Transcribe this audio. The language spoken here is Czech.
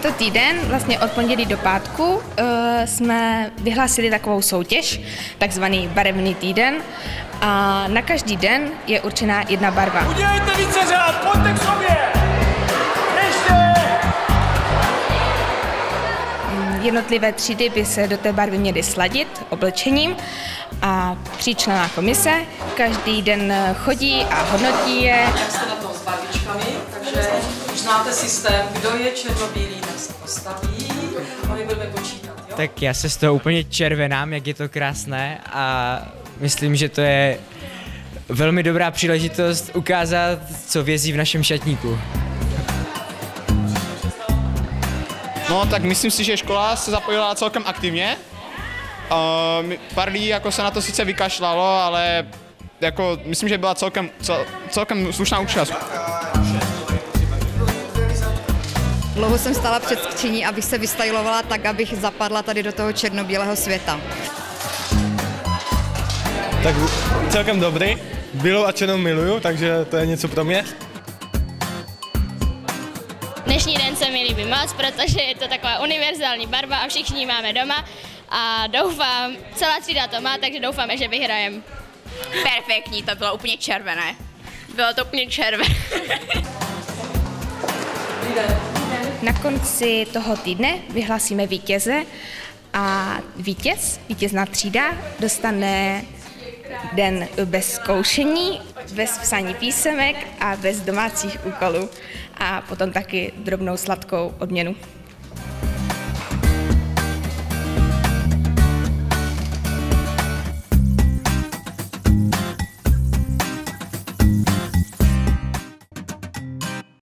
Tento týden, vlastně od pondělí do pátku, jsme vyhlásili takovou soutěž, takzvaný barevný týden. A na každý den je určená jedna barva. Udělejte více řád, pojďte k sobě! Ještě! Jednotlivé třídy by se do té barvy měly sladit oblečením a tříčlenná komise každý den chodí a hodnotí je. Jak jste na tom s barvičkami, takže už znáte systém, kdo je černobílý, tak se postaví, oni budeme počítat, jo? Tak já se z toho úplně červenám, jak je to krásné a myslím, že to je velmi dobrá příležitost ukázat, co vězí v našem šatníku. No tak myslím si, že škola se zapojila celkem aktivně. Pár lidí jako se na to sice vykašlalo, ale jako myslím, že byla celkem slušná účast. Dlouho jsem stála před skříní, abych se vystylovala tak, abych zapadla tady do toho černobílého světa. Tak celkem dobrý. Bílou a černou miluju, takže to je něco pro mě. Dnešní den se mi líbí moc, protože je to taková univerzální barva a všichni ji máme doma a doufám, celá třída to má, takže doufáme, že vyhrajem. Perfektní, to bylo úplně červené. Bylo to úplně červené. Na konci toho týdne vyhlásíme vítěze a vítězná třída dostane den bez zkoušení, bez psaní písemek a bez domácích úkolů a potom taky drobnou sladkou odměnu.